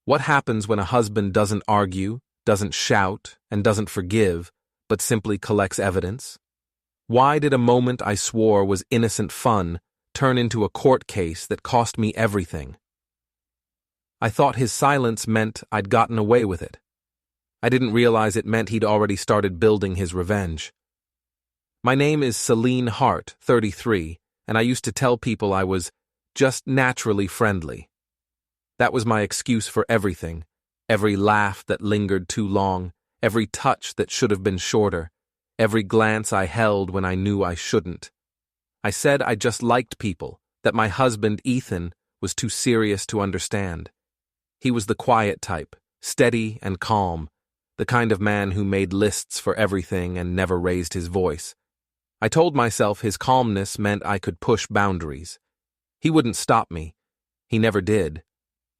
What happens when a husband doesn't argue, doesn't shout, and doesn't forgive, but simply collects evidence? Why did a moment I swore was innocent fun turn into a court case that cost me everything? I thought his silence meant I'd gotten away with it. I didn't realize it meant he'd already started building his revenge. My name is Selene Hart, 33, and I used to tell people I was just naturally friendly. That was my excuse for everything, every laugh that lingered too long, every touch that should have been shorter, every glance I held when I knew I shouldn't. I said I just liked people, that my husband, Ethan, was too serious to understand. He was the quiet type, steady and calm, the kind of man who made lists for everything and never raised his voice. I told myself his calmness meant I could push boundaries. He wouldn't stop me. He never did.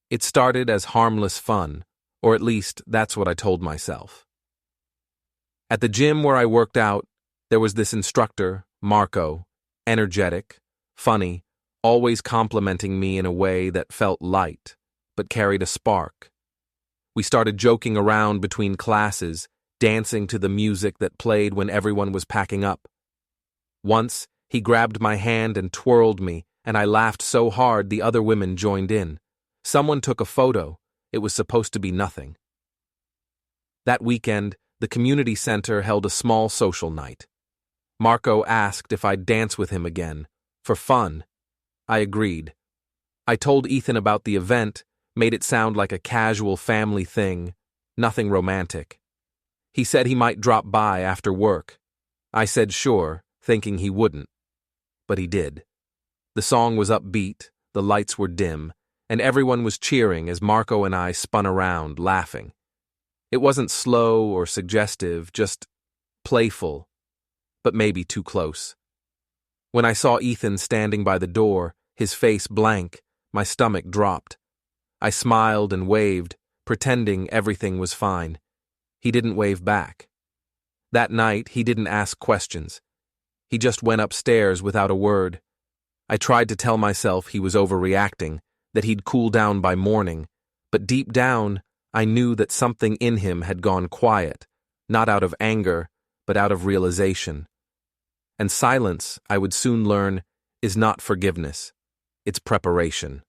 It started as harmless fun, or at least that's what I told myself. At the gym where I worked out, there was this instructor, Marco, energetic, funny, always complimenting me in a way that felt light, but carried a spark. We started joking around between classes, dancing to the music that played when everyone was packing up. Once, he grabbed my hand and twirled me, and I laughed so hard the other women joined in. Someone took a photo. It was supposed to be nothing. That weekend, the community center held a small social night. Marco asked if I'd dance with him again, for fun. I agreed. I told Ethan about the event, made it sound like a casual family thing, nothing romantic. He said he might drop by after work. I said sure, thinking he wouldn't. But he did. The song was upbeat, the lights were dim, and everyone was cheering as Marco and I spun around, laughing. It wasn't slow or suggestive, just playful, but maybe too close. When I saw Ethan standing by the door, his face blank, my stomach dropped. I smiled and waved, pretending everything was fine. He didn't wave back. That night, he didn't ask questions. He just went upstairs without a word. I tried to tell myself he was overreacting, that he'd cool down by morning, but deep down, I knew that something in him had gone quiet, not out of anger, but out of realization. And silence, I would soon learn, is not forgiveness. It's preparation.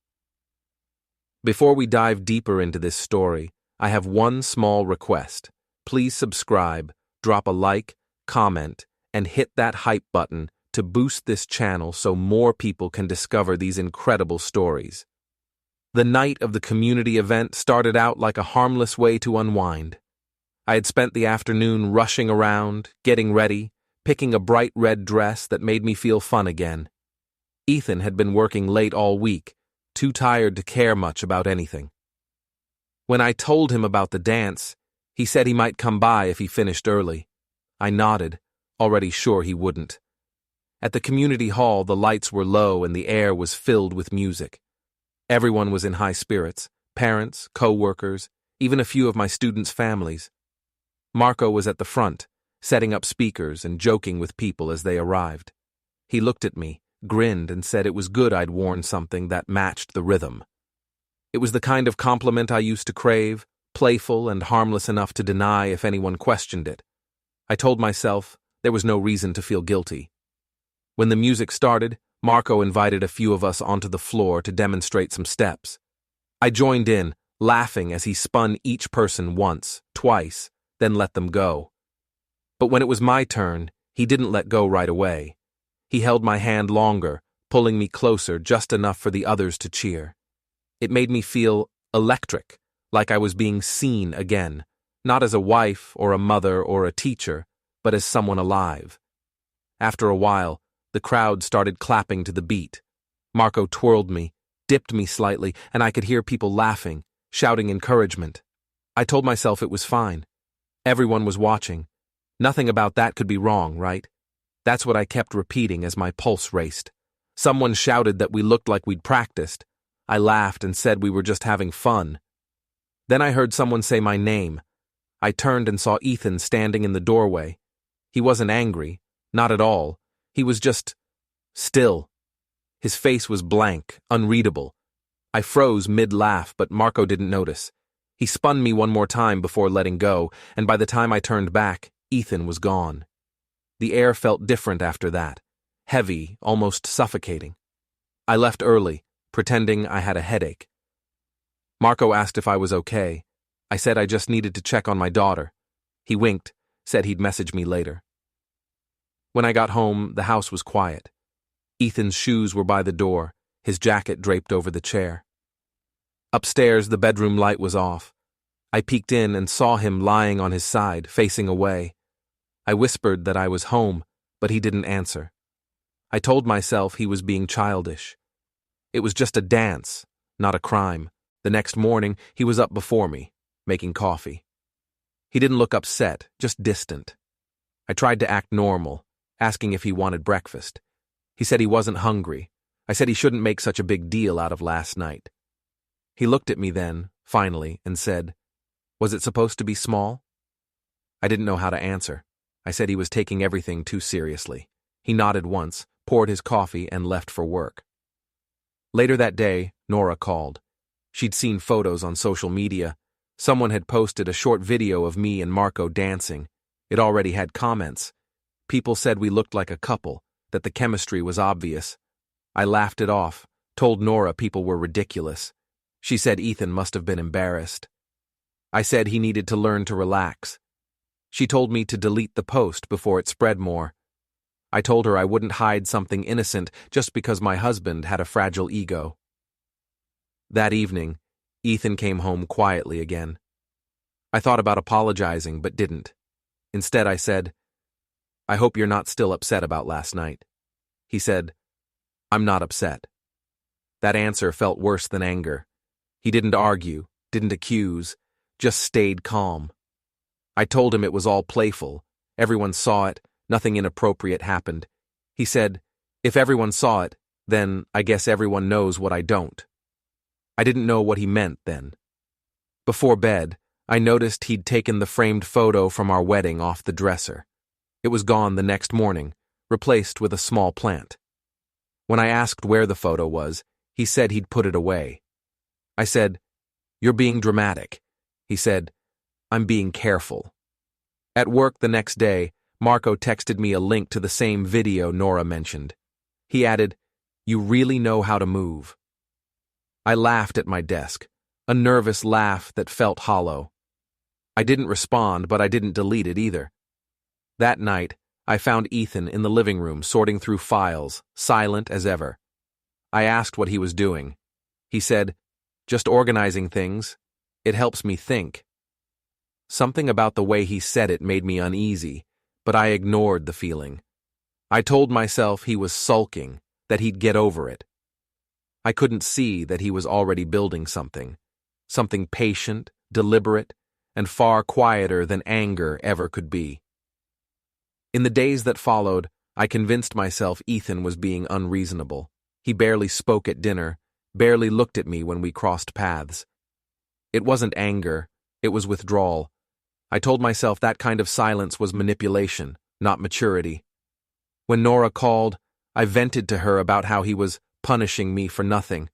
Before we dive deeper into this story, I have one small request. Please subscribe, drop a like, comment, and hit that hype button to boost this channel so more people can discover these incredible stories. The night of the community event started out like a harmless way to unwind. I had spent the afternoon rushing around, getting ready, picking a bright red dress that made me feel fun again. Ethan had been working late all week, too tired to care much about anything. When I told him about the dance, he said he might come by if he finished early. I nodded, already sure he wouldn't. At the community hall, the lights were low and the air was filled with music. Everyone was in high spirits, parents, co-workers, even a few of my students' families. Marco was at the front, setting up speakers and joking with people as they arrived. He looked at me, grinned, and said it was good I'd worn something that matched the rhythm. It was the kind of compliment I used to crave, playful and harmless enough to deny if anyone questioned it. I told myself there was no reason to feel guilty. When the music started, Marco invited a few of us onto the floor to demonstrate some steps. I joined in, laughing as he spun each person once, twice, then let them go. But when it was my turn, he didn't let go right away. He held my hand longer, pulling me closer just enough for the others to cheer. It made me feel electric, like I was being seen again, not as a wife or a mother or a teacher, but as someone alive. After a while, the crowd started clapping to the beat. Marco twirled me, dipped me slightly, and I could hear people laughing, shouting encouragement. I told myself it was fine. Everyone was watching. Nothing about that could be wrong, right? That's what I kept repeating as my pulse raced. Someone shouted that we looked like we'd practiced. I laughed and said we were just having fun. Then I heard someone say my name. I turned and saw Ethan standing in the doorway. He wasn't angry, not at all. He was just still. His face was blank, unreadable. I froze mid-laugh, but Marco didn't notice. He spun me one more time before letting go, and by the time I turned back, Ethan was gone. The air felt different after that, heavy, almost suffocating. I left early, pretending I had a headache. Marco asked if I was okay. I said I just needed to check on my daughter. He winked, said he'd message me later. When I got home, the house was quiet. Ethan's shoes were by the door, his jacket draped over the chair. Upstairs, the bedroom light was off. I peeked in and saw him lying on his side, facing away. I whispered that I was home, but he didn't answer. I told myself he was being childish. It was just a dance, not a crime. The next morning, he was up before me, making coffee. He didn't look upset, just distant. I tried to act normal, asking if he wanted breakfast. He said he wasn't hungry. I said he shouldn't make such a big deal out of last night. He looked at me then, finally, and said, "Was it supposed to be small?" I didn't know how to answer. I said he was taking everything too seriously. He nodded once, poured his coffee, and left for work. Later that day, Nora called. She'd seen photos on social media. Someone had posted a short video of me and Marco dancing. It already had comments. People said we looked like a couple, that the chemistry was obvious. I laughed it off, told Nora people were ridiculous. She said Ethan must have been embarrassed. I said he needed to learn to relax. She told me to delete the post before it spread more. I told her I wouldn't hide something innocent just because my husband had a fragile ego. That evening, Ethan came home quietly again. I thought about apologizing, but didn't. Instead, I said, "I hope you're not still upset about last night." He said, "I'm not upset." That answer felt worse than anger. He didn't argue, didn't accuse, just stayed calm. I told him it was all playful. Everyone saw it. Nothing inappropriate happened. He said, "If everyone saw it, then I guess everyone knows what I don't." I didn't know what he meant then. Before bed, I noticed he'd taken the framed photo from our wedding off the dresser. It was gone the next morning, replaced with a small plant. When I asked where the photo was, he said he'd put it away. I said, "You're being dramatic." He said, "I'm being careful." At work the next day, Marco texted me a link to the same video Nora mentioned. He added, "You really know how to move." I laughed at my desk, a nervous laugh that felt hollow. I didn't respond, but I didn't delete it either. That night, I found Ethan in the living room sorting through files, silent as ever. I asked what he was doing. He said, "Just organizing things. It helps me think." Something about the way he said it made me uneasy, but I ignored the feeling. I told myself he was sulking, that he'd get over it. I couldn't see that he was already building something patient, deliberate, and far quieter than anger ever could be. In the days that followed, I convinced myself Ethan was being unreasonable. He barely spoke at dinner, barely looked at me when we crossed paths. It wasn't anger, it was withdrawal. I told myself that kind of silence was manipulation, not maturity. When Nora called, I vented to her about how he was punishing me for nothing.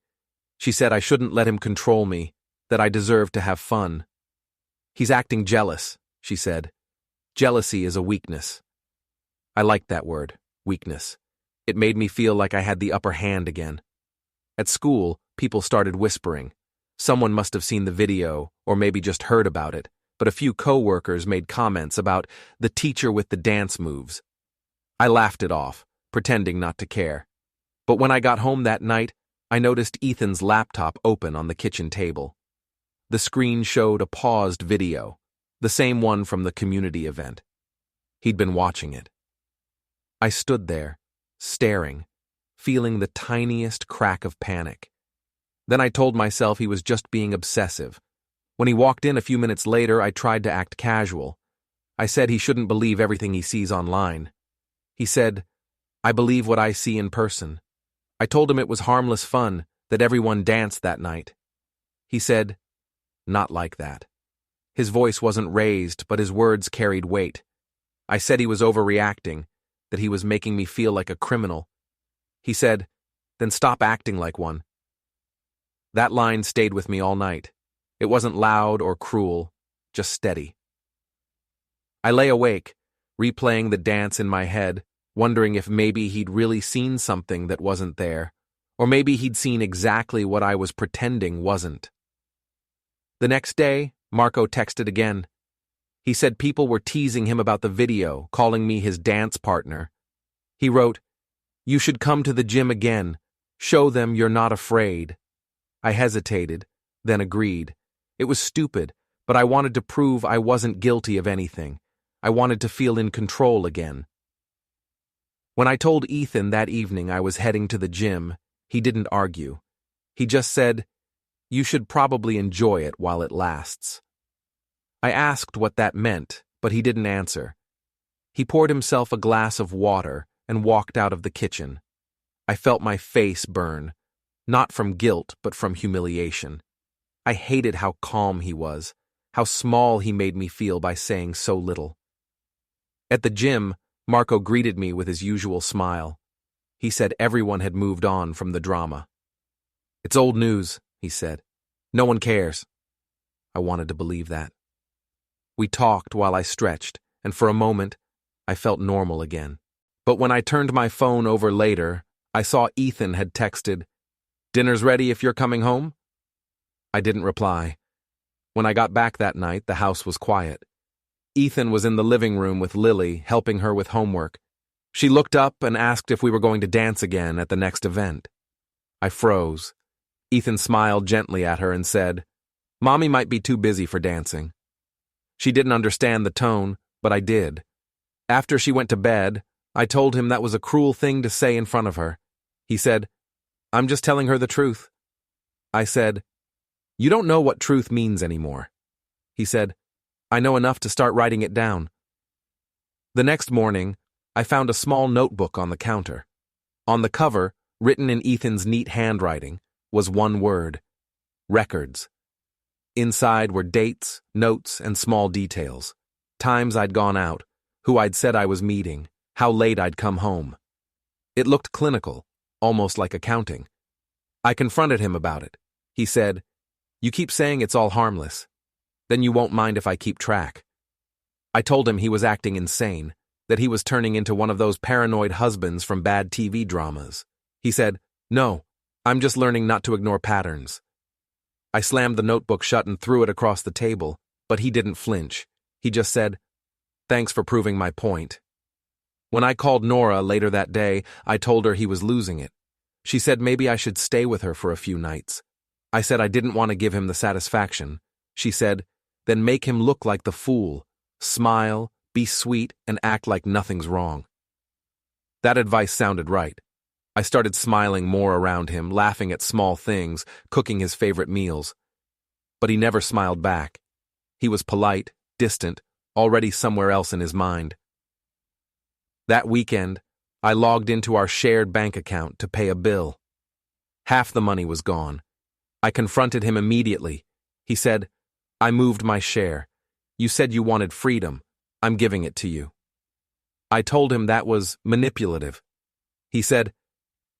She said I shouldn't let him control me, that I deserved to have fun. "He's acting jealous," she said. "Jealousy is a weakness." I liked that word, weakness. It made me feel like I had the upper hand again. At school, people started whispering. Someone must have seen the video, or maybe just heard about it, but a few co-workers made comments about the teacher with the dance moves. I laughed it off, pretending not to care. But when I got home that night, I noticed Ethan's laptop open on the kitchen table. The screen showed a paused video, the same one from the community event. He'd been watching it. I stood there, staring, feeling the tiniest crack of panic. Then I told myself he was just being obsessive. When he walked in a few minutes later, I tried to act casual. I said he shouldn't believe everything he sees online. He said, "I believe what I see in person." I told him it was harmless fun, that everyone danced that night. He said, "Not like that." His voice wasn't raised, but his words carried weight. I said he was overreacting, that he was making me feel like a criminal. He said, "Then stop acting like one." That line stayed with me all night. It wasn't loud or cruel, just steady. I lay awake, replaying the dance in my head, wondering if maybe he'd really seen something that wasn't there, or maybe he'd seen exactly what I was pretending wasn't. The next day, Marco texted again. He said people were teasing him about the video, calling me his dance partner. He wrote, "You should come to the gym again. Show them you're not afraid." I hesitated, then agreed. It was stupid, but I wanted to prove I wasn't guilty of anything. I wanted to feel in control again. When I told Ethan that evening I was heading to the gym, he didn't argue. He just said, "You should probably enjoy it while it lasts." I asked what that meant, but he didn't answer. He poured himself a glass of water and walked out of the kitchen. I felt my face burn, not from guilt but from humiliation. I hated how calm he was, how small he made me feel by saying so little. At the gym, Marco greeted me with his usual smile. He said everyone had moved on from the drama. "It's old news," he said. "No one cares." I wanted to believe that. We talked while I stretched, and for a moment, I felt normal again. But when I turned my phone over later, I saw Ethan had texted, "Dinner's ready if you're coming home?" I didn't reply. When I got back that night, the house was quiet. Ethan was in the living room with Lily, helping her with homework. She looked up and asked if we were going to dance again at the next event. I froze. Ethan smiled gently at her and said, "Mommy might be too busy for dancing." She didn't understand the tone, but I did. After she went to bed, I told him that was a cruel thing to say in front of her. He said, "I'm just telling her the truth." I said, "You don't know what truth means anymore." He said, "I know enough to start writing it down." The next morning, I found a small notebook on the counter. On the cover, written in Ethan's neat handwriting, was one word: records. Inside were dates, notes, and small details. Times I'd gone out, who I'd said I was meeting, how late I'd come home. It looked clinical, almost like accounting. I confronted him about it. He said, "You keep saying it's all harmless. Then you won't mind if I keep track." I told him he was acting insane, that he was turning into one of those paranoid husbands from bad TV dramas. He said, "No, I'm just learning not to ignore patterns." I slammed the notebook shut and threw it across the table, but he didn't flinch. He just said, "Thanks for proving my point." When I called Nora later that day, I told her he was losing it. She said maybe I should stay with her for a few nights. I said I didn't want to give him the satisfaction. She said, "Then make him look like the fool. Smile, be sweet, and act like nothing's wrong." That advice sounded right. I started smiling more around him, laughing at small things, cooking his favorite meals. But he never smiled back. He was polite, distant, already somewhere else in his mind. That weekend, I logged into our shared bank account to pay a bill. Half the money was gone. I confronted him immediately. He said, "I moved my share. You said you wanted freedom. I'm giving it to you." I told him that was manipulative. He said,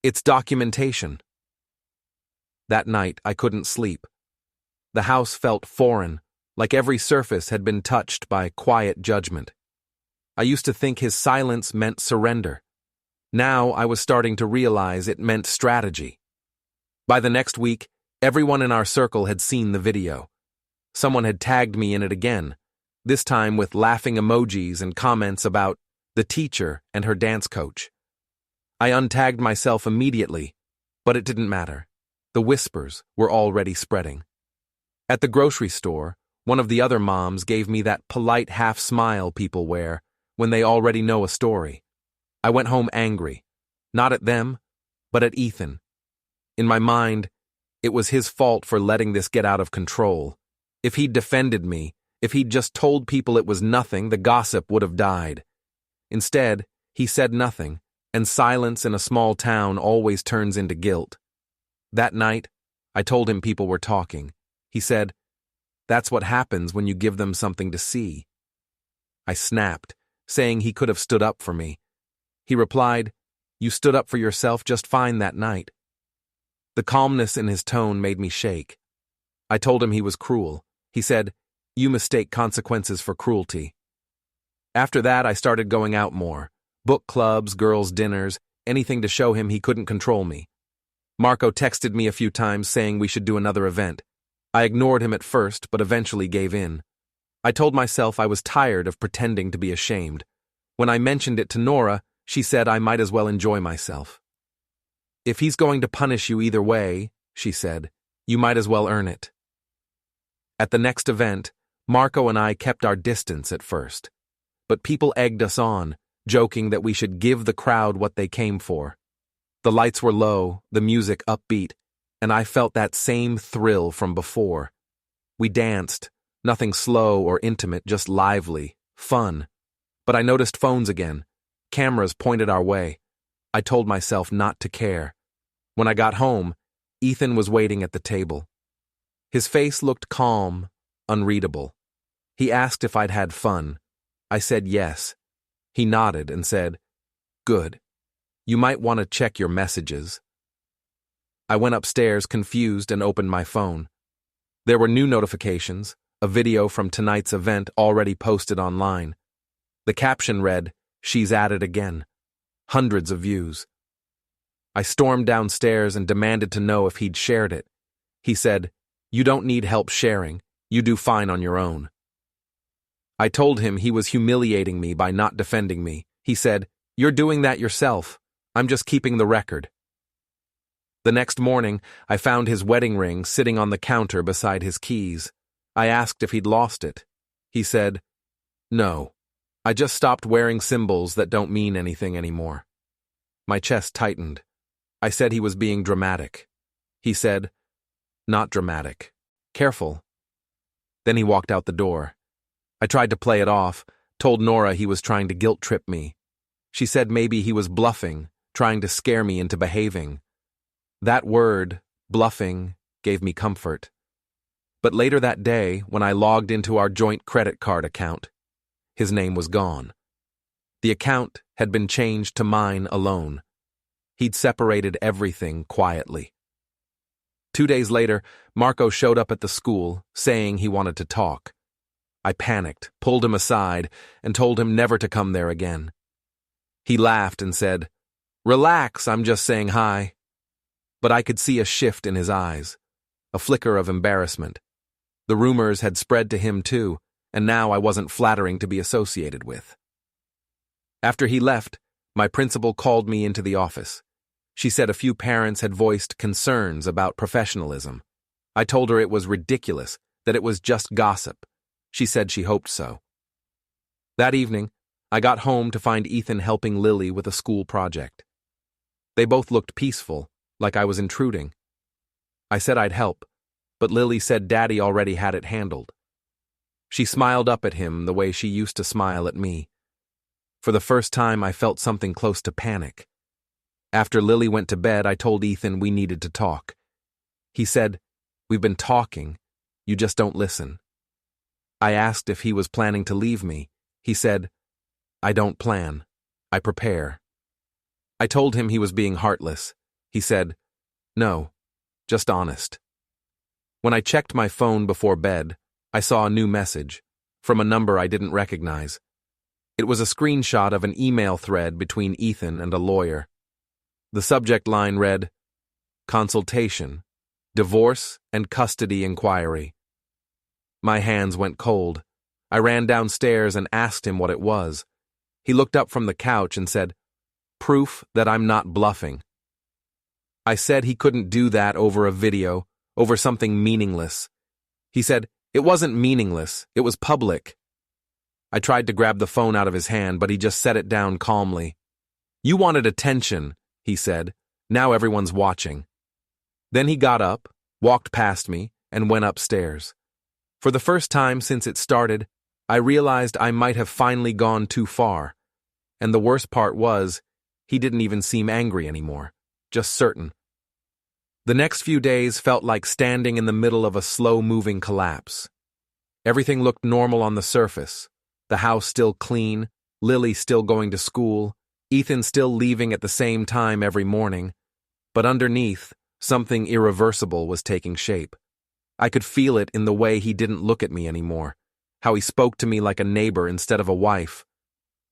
"It's documentation." That night, I couldn't sleep. The house felt foreign, like every surface had been touched by quiet judgment. I used to think his silence meant surrender. Now I was starting to realize it meant strategy. By the next week, everyone in our circle had seen the video. Someone had tagged me in it again, this time with laughing emojis and comments about the teacher and her dance coach. I untagged myself immediately, but it didn't matter. The whispers were already spreading. At the grocery store, one of the other moms gave me that polite half-smile people wear when they already know a story. I went home angry, not at them, but at Ethan. In my mind, it was his fault for letting this get out of control. If he'd defended me, if he'd just told people it was nothing, the gossip would have died. Instead, he said nothing, and silence in a small town always turns into guilt. That night, I told him people were talking. He said, "That's what happens when you give them something to see." I snapped, saying he could have stood up for me. He replied, "You stood up for yourself just fine that night." The calmness in his tone made me shake. I told him he was cruel. He said, "You mistake consequences for cruelty." After that, I started going out more. Book clubs, girls' dinners, anything to show him he couldn't control me. Marco texted me a few times saying we should do another event. I ignored him at first, but eventually gave in. I told myself I was tired of pretending to be ashamed. When I mentioned it to Nora, she said I might as well enjoy myself. "If he's going to punish you either way," she said, "you might as well earn it." At the next event, Marco and I kept our distance at first. But people egged us on, joking that we should give the crowd what they came for. The lights were low, the music upbeat, and I felt that same thrill from before. We danced, nothing slow or intimate, just lively, fun. But I noticed phones again. Cameras pointed our way. I told myself not to care. When I got home, Ethan was waiting at the table. His face looked calm, unreadable. He asked if I'd had fun. I said yes. He nodded and said, "Good. You might want to check your messages." I went upstairs confused and opened my phone. There were new notifications, a video from tonight's event already posted online. The caption read, "She's at it again." Hundreds of views. I stormed downstairs and demanded to know if he'd shared it. He said, "You don't need help sharing. You do fine on your own." I told him he was humiliating me by not defending me. He said, "You're doing that yourself. I'm just keeping the record." The next morning, I found his wedding ring sitting on the counter beside his keys. I asked if he'd lost it. He said, "No. I just stopped wearing symbols that don't mean anything anymore." My chest tightened. I said he was being dramatic. He said, "Not dramatic. Careful." Then he walked out the door. I tried to play it off, told Nora he was trying to guilt-trip me. She said maybe he was bluffing, trying to scare me into behaving. That word, bluffing, gave me comfort. But later that day, when I logged into our joint credit card account, his name was gone. The account had been changed to mine alone. He'd separated everything quietly. 2 days later, Marco showed up at the school, saying he wanted to talk. I panicked, pulled him aside, and told him never to come there again. He laughed and said, "Relax, I'm just saying hi." But I could see a shift in his eyes, a flicker of embarrassment. The rumors had spread to him too, and now I wasn't flattering to be associated with. After he left, my principal called me into the office. She said a few parents had voiced concerns about professionalism. I told her it was ridiculous, that it was just gossip. She said she hoped so. That evening, I got home to find Ethan helping Lily with a school project. They both looked peaceful, like I was intruding. I said I'd help, but Lily said Daddy already had it handled. She smiled up at him the way she used to smile at me. For the first time, I felt something close to panic. After Lily went to bed, I told Ethan we needed to talk. He said, "We've been talking, you just don't listen." I asked if he was planning to leave me. He said, "I don't plan. I prepare." I told him he was being heartless. He said, "No, just honest." When I checked my phone before bed, I saw a new message, from a number I didn't recognize. It was a screenshot of an email thread between Ethan and a lawyer. The subject line read, "Consultation, Divorce and Custody Inquiry." My hands went cold. I ran downstairs and asked him what it was. He looked up from the couch and said, "Proof that I'm not bluffing." I said he couldn't do that over a video, over something meaningless. He said, "It wasn't meaningless, it was public." I tried to grab the phone out of his hand, but he just set it down calmly. "You wanted attention," he said. "Now everyone's watching." Then he got up, walked past me, and went upstairs. For the first time since it started, I realized I might have finally gone too far. And the worst part was, he didn't even seem angry anymore, just certain. The next few days felt like standing in the middle of a slow-moving collapse. Everything looked normal on the surface. The house still clean, Lily still going to school, Ethan still leaving at the same time every morning. But underneath, something irreversible was taking shape. I could feel it in the way he didn't look at me anymore, how he spoke to me like a neighbor instead of a wife.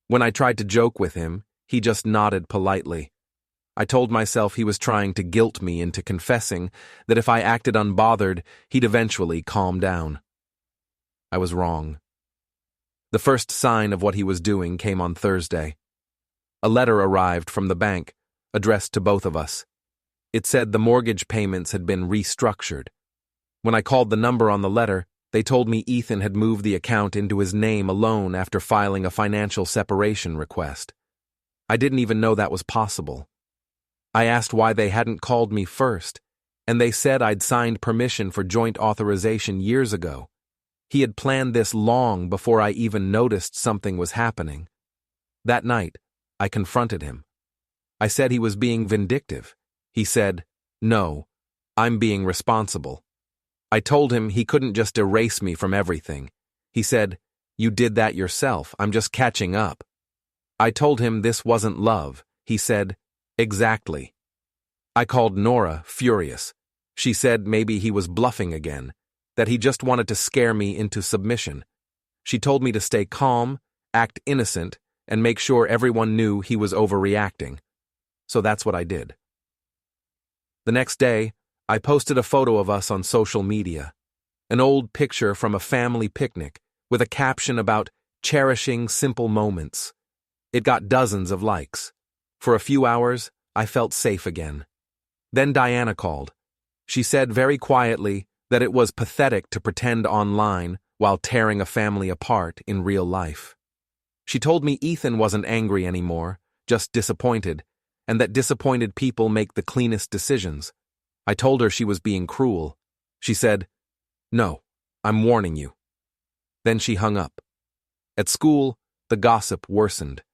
When I tried to joke with him, he just nodded politely. I told myself he was trying to guilt me into confessing that if I acted unbothered, he'd eventually calm down. I was wrong. The first sign of what he was doing came on Thursday. A letter arrived from the bank, addressed to both of us. It said the mortgage payments had been restructured. When I called the number on the letter, they told me Ethan had moved the account into his name alone after filing a financial separation request. I didn't even know that was possible. I asked why they hadn't called me first, and they said I'd signed permission for joint authorization years ago. He had planned this long before I even noticed something was happening. That night, I confronted him. I said he was being vindictive. He said, "No, I'm being responsible." I told him he couldn't just erase me from everything. He said, "You did that yourself, I'm just catching up." I told him this wasn't love. He said, "Exactly." I called Nora, furious. She said maybe he was bluffing again, that he just wanted to scare me into submission. She told me to stay calm, act innocent, and make sure everyone knew he was overreacting. So that's what I did. The next day, I posted a photo of us on social media, an old picture from a family picnic with a caption about cherishing simple moments. It got dozens of likes. For a few hours, I felt safe again. Then Diana called. She said very quietly that it was pathetic to pretend online while tearing a family apart in real life. She told me Ethan wasn't angry anymore, just disappointed, and that disappointed people make the cleanest decisions. I told her she was being cruel. She said, "No, I'm warning you." Then she hung up. At school, the gossip worsened.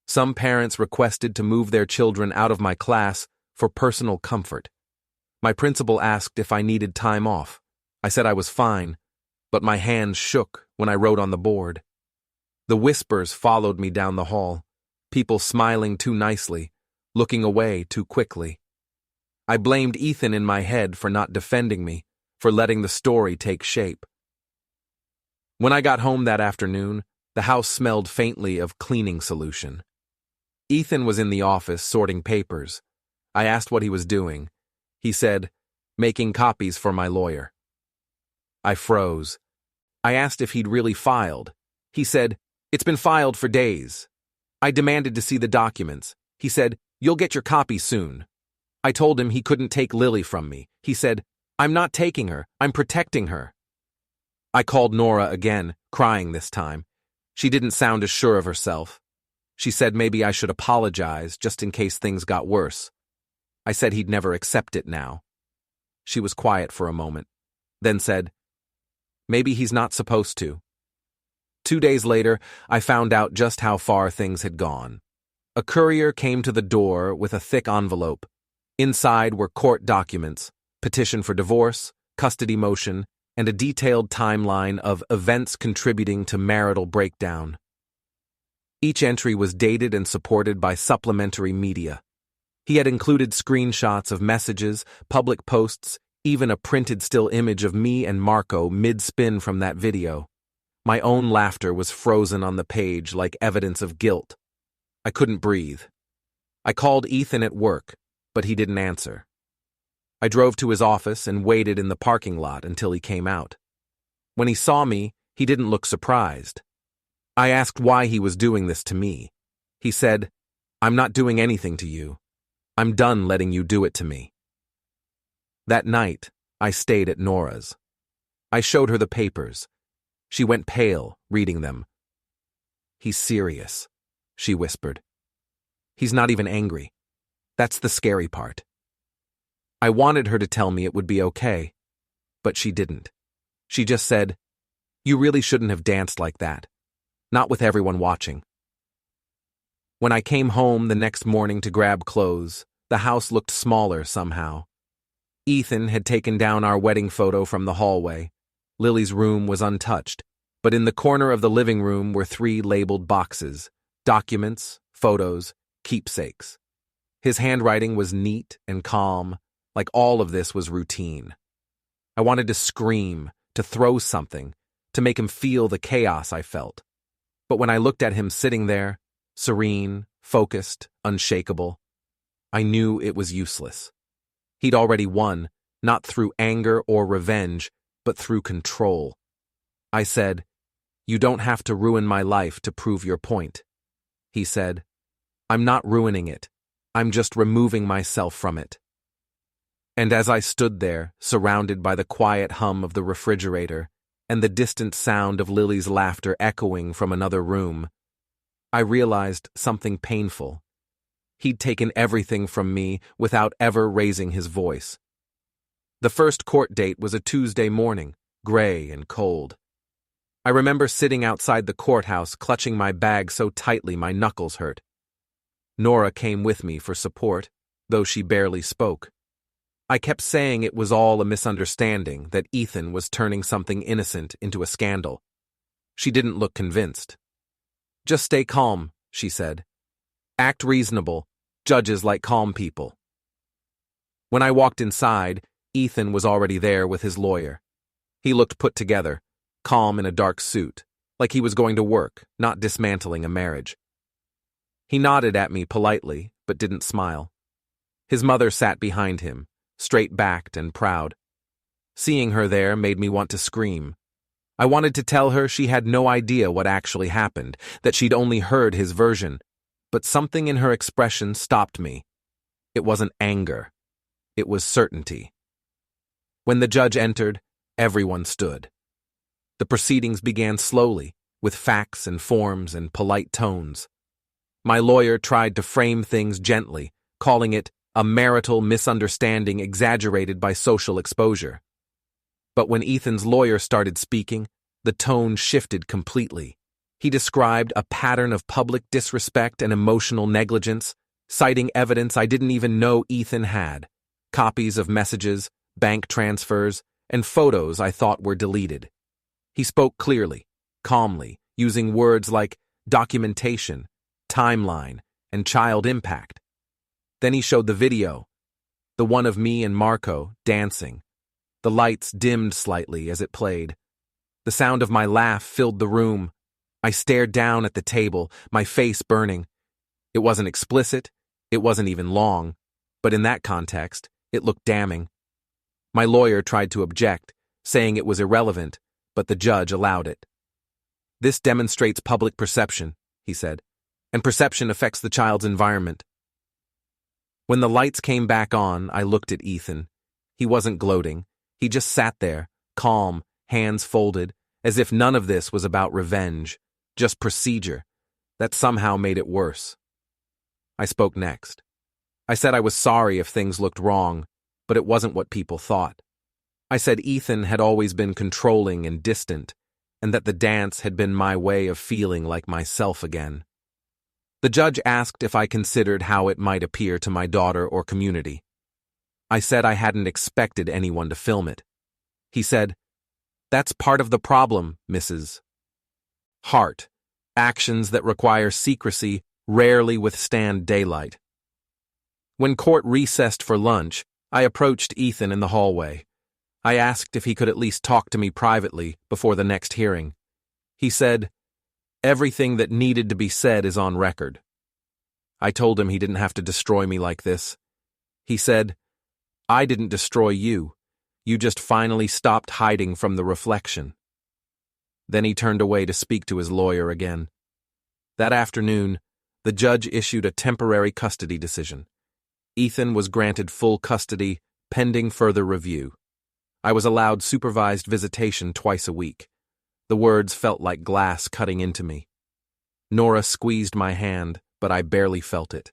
Some parents requested to move their children out of my class for personal comfort. My principal asked if I needed time off. I said I was fine, but my hands shook when I wrote on the board. The whispers followed me down the hall, people smiling too nicely, looking away too quickly. I blamed Ethan in my head for not defending me, for letting the story take shape. When I got home that afternoon, the house smelled faintly of cleaning solution. Ethan was in the office sorting papers. I asked what he was doing. He said, "Making copies for my lawyer." I froze. I asked if he'd really filed. He said, "It's been filed for days." I demanded to see the documents. He said, "You'll get your copy soon." I told him he couldn't take Lily from me. He said, "I'm not taking her, I'm protecting her." I called Nora again, crying this time. She didn't sound as sure of herself. She said maybe I should apologize just in case things got worse. I said he'd never accept it now. She was quiet for a moment, then said, "Maybe he's not supposed to." 2 days later, I found out just how far things had gone. A courier came to the door with a thick envelope. Inside were court documents, petition for divorce, custody motion, and a detailed timeline of events contributing to marital breakdown. Each entry was dated and supported by supplementary media. He had included screenshots of messages, public posts, even a printed still image of me and Marco mid-spin from that video. My own laughter was frozen on the page like evidence of guilt. I couldn't breathe. I called Ethan at work, but he didn't answer. I drove to his office and waited in the parking lot until he came out. When he saw me, he didn't look surprised. I asked why he was doing this to me. He said, "I'm not doing anything to you. I'm done letting you do it to me." That night, I stayed at Nora's. I showed her the papers. She went pale, reading them. "He's serious," she whispered. "He's not even angry. That's the scary part." I wanted her to tell me it would be okay, but she didn't. She just said, "You really shouldn't have danced like that. Not with everyone watching." When I came home the next morning to grab clothes, the house looked smaller somehow. Ethan had taken down our wedding photo from the hallway. Lily's room was untouched, but in the corner of the living room were 3 labeled boxes: documents, photos, keepsakes. His handwriting was neat and calm, like all of this was routine. I wanted to scream, to throw something, to make him feel the chaos I felt. But when I looked at him sitting there, serene, focused, unshakable, I knew it was useless. He'd already won, not through anger or revenge, but through control. I said, "You don't have to ruin my life to prove your point." He said, "I'm not ruining it. I'm just removing myself from it." And as I stood there, surrounded by the quiet hum of the refrigerator and the distant sound of Lily's laughter echoing from another room, I realized something painful. He'd taken everything from me without ever raising his voice. The first court date was a Tuesday morning, gray and cold. I remember sitting outside the courthouse, clutching my bag so tightly my knuckles hurt. Nora came with me for support, though she barely spoke. I kept saying it was all a misunderstanding, that Ethan was turning something innocent into a scandal. She didn't look convinced. "Just stay calm," she said. "Act reasonable. Judges like calm people." When I walked inside, Ethan was already there with his lawyer. He looked put together, calm in a dark suit, like he was going to work, not dismantling a marriage. He nodded at me politely, but didn't smile. His mother sat behind him, straight-backed and proud. Seeing her there made me want to scream. I wanted to tell her she had no idea what actually happened, that she'd only heard his version, but something in her expression stopped me. It wasn't anger. It was certainty. When the judge entered, everyone stood. The proceedings began slowly, with facts and forms and polite tones. My lawyer tried to frame things gently, calling it a marital misunderstanding exaggerated by social exposure. But when Ethan's lawyer started speaking, the tone shifted completely. He described a pattern of public disrespect and emotional negligence, citing evidence I didn't even know Ethan had, copies of messages, bank transfers, and photos I thought were deleted. He spoke clearly, calmly, using words like documentation, timeline, and child impact. Then he showed the video, the one of me and Marco dancing. The lights dimmed slightly as it played. The sound of my laugh filled the room. I stared down at the table, my face burning. It wasn't explicit, it wasn't even long, but in that context, it looked damning. My lawyer tried to object, saying it was irrelevant, but the judge allowed it. "This demonstrates public perception," he said, "and perception affects the child's environment." When the lights came back on, I looked at Ethan. He wasn't gloating. He just sat there, calm, hands folded, as if none of this was about revenge, just procedure. That somehow made it worse. I spoke next. I said I was sorry if things looked wrong, but it wasn't what people thought. I said Ethan had always been controlling and distant, and that the dance had been my way of feeling like myself again. The judge asked if I considered how it might appear to my daughter or community. I said I hadn't expected anyone to film it. He said, "That's part of the problem, Mrs. Hart. Actions that require secrecy rarely withstand daylight." When court recessed for lunch, I approached Ethan in the hallway. I asked if he could at least talk to me privately before the next hearing. He said, "Everything that needed to be said is on record." I told him he didn't have to destroy me like this. He said, "I didn't destroy you. You just finally stopped hiding from the reflection." Then he turned away to speak to his lawyer again. That afternoon, the judge issued a temporary custody decision. Ethan was granted full custody, pending further review. I was allowed supervised visitation twice a week. The words felt like glass cutting into me. Nora squeezed my hand, but I barely felt it.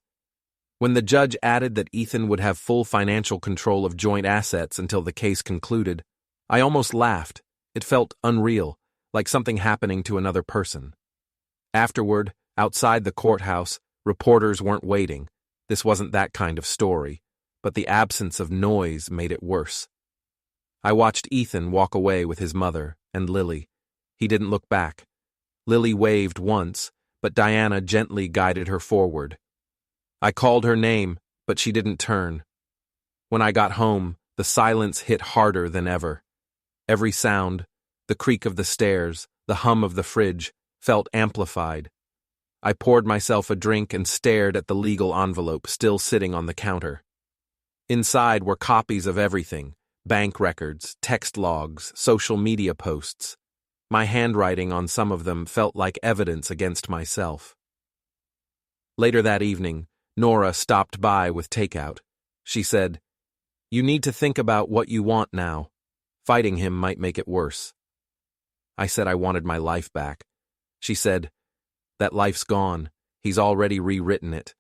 When the judge added that Ethan would have full financial control of joint assets until the case concluded, I almost laughed. It felt unreal, like something happening to another person. Afterward, outside the courthouse, reporters weren't waiting. This wasn't that kind of story, but the absence of noise made it worse. I watched Ethan walk away with his mother and Lily. He didn't look back. Lily waved once, but Diana gently guided her forward. I called her name, but she didn't turn. When I got home, the silence hit harder than ever. Every sound, the creak of the stairs, the hum of the fridge, felt amplified. I poured myself a drink and stared at the legal envelope still sitting on the counter. Inside were copies of everything: bank records, text logs, social media posts. My handwriting on some of them felt like evidence against myself. Later that evening, Nora stopped by with takeout. She said, "You need to think about what you want now. Fighting him might make it worse." I said I wanted my life back. She said, "That life's gone. He's already rewritten it."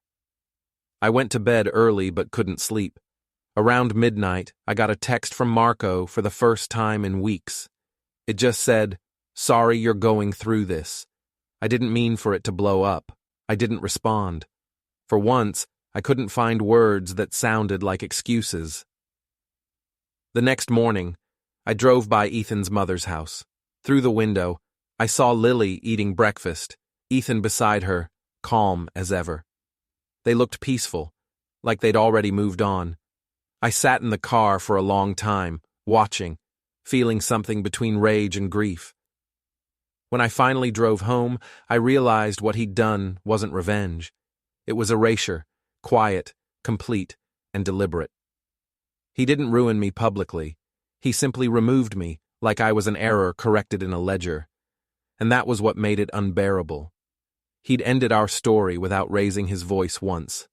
I went to bed early but couldn't sleep. Around midnight, I got a text from Marco for the first time in weeks. It just said, "Sorry you're going through this." I didn't mean for it to blow up. I didn't respond. For once, I couldn't find words that sounded like excuses. The next morning, I drove by Ethan's mother's house. Through the window, I saw Lily eating breakfast, Ethan beside her, calm as ever. They looked peaceful, like they'd already moved on. I sat in the car for a long time, watching, feeling something between rage and grief. When I finally drove home, I realized what he'd done wasn't revenge. It was erasure, quiet, complete, and deliberate. He didn't ruin me publicly. He simply removed me, like I was an error corrected in a ledger. And that was what made it unbearable. He'd ended our story without raising his voice once.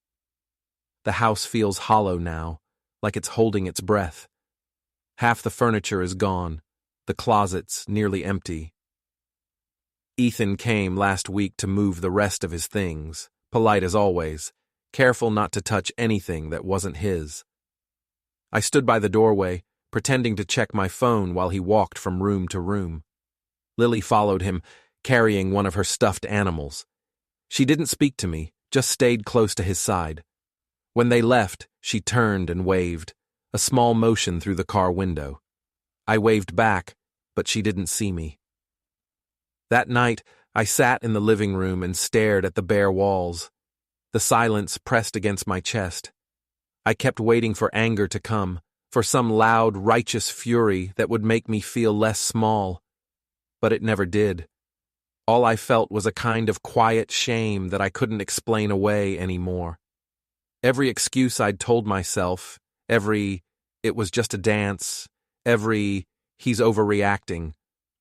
The house feels hollow now, like it's holding its breath. Half the furniture is gone, the closets nearly empty. Ethan came last week to move the rest of his things, polite as always, careful not to touch anything that wasn't his. I stood by the doorway, pretending to check my phone while he walked from room to room. Lily followed him, carrying one of her stuffed animals. She didn't speak to me, just stayed close to his side. When they left, she turned and waved, a small motion through the car window. I waved back, but she didn't see me. That night, I sat in the living room and stared at the bare walls. The silence pressed against my chest. I kept waiting for anger to come, for some loud, righteous fury that would make me feel less small. But it never did. All I felt was a kind of quiet shame that I couldn't explain away anymore. Every excuse I'd told myself, every "it was just a dance," every "he's overreacting,"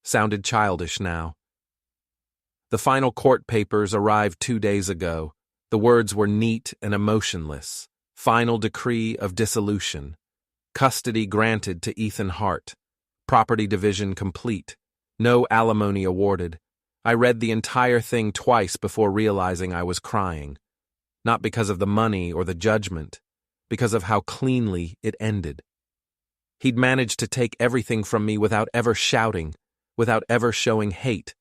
sounded childish now. The final court papers arrived 2 days ago. The words were neat and emotionless. Final decree of dissolution. Custody granted to Ethan Hart. Property division complete. No alimony awarded. I read the entire thing twice before realizing I was crying. Not because of the money or the judgment, because of how cleanly it ended. He'd managed to take everything from me without ever shouting, without ever showing hate,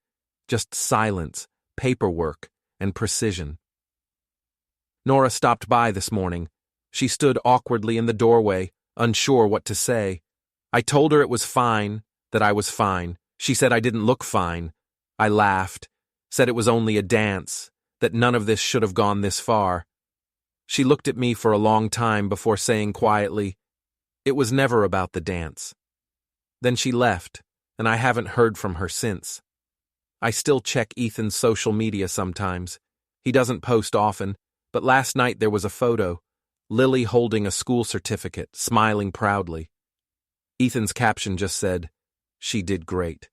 just silence, paperwork, and precision. Nora stopped by this morning. She stood awkwardly in the doorway, unsure what to say. I told her it was fine, that I was fine. She said I didn't look fine. I laughed, said it was only a dance, that none of this should have gone this far. She looked at me for a long time before saying quietly, "It was never about the dance." Then she left, and I haven't heard from her since. I still check Ethan's social media sometimes. He doesn't post often, but last night there was a photo, Lily holding a school certificate, smiling proudly. Ethan's caption just said, "She did great."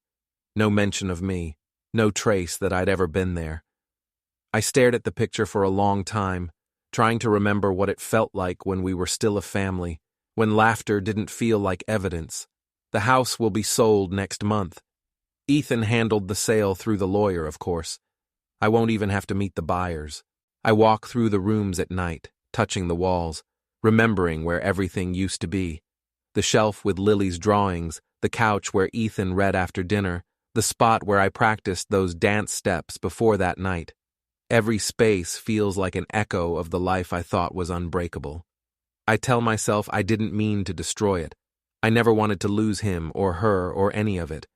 No mention of me, no trace that I'd ever been there. I stared at the picture for a long time, trying to remember what it felt like when we were still a family, when laughter didn't feel like evidence. The house will be sold next month. Ethan handled the sale through the lawyer, of course. I won't even have to meet the buyers. I walk through the rooms at night, touching the walls, remembering where everything used to be. The shelf with Lily's drawings, the couch where Ethan read after dinner, the spot where I practiced those dance steps before that night. Every space feels like an echo of the life I thought was unbreakable. I tell myself I didn't mean to destroy it. I never wanted to lose him or her or any of it.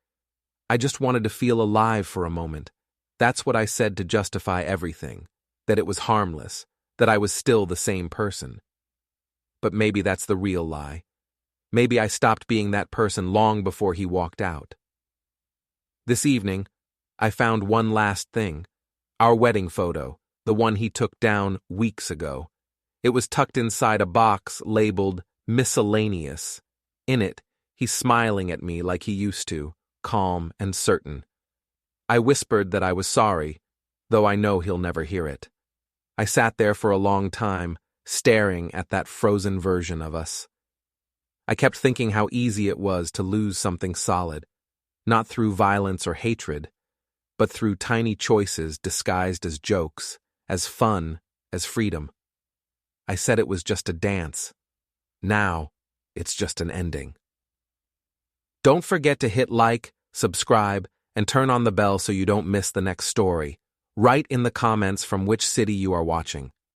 I just wanted to feel alive for a moment. That's what I said to justify everything, that it was harmless, that I was still the same person. But maybe that's the real lie. Maybe I stopped being that person long before he walked out. This evening, I found one last thing. Our wedding photo, the one he took down weeks ago. It was tucked inside a box labeled miscellaneous. In it, he's smiling at me like he used to, calm and certain. I whispered that I was sorry, though I know he'll never hear it. I sat there for a long time, staring at that frozen version of us. I kept thinking how easy it was to lose something solid, not through violence or hatred, but through tiny choices disguised as jokes, as fun, as freedom. I said it was just a dance. Now, it's just an ending. Don't forget to hit like, subscribe, and turn on the bell so you don't miss the next story. Write in the comments from which city you are watching.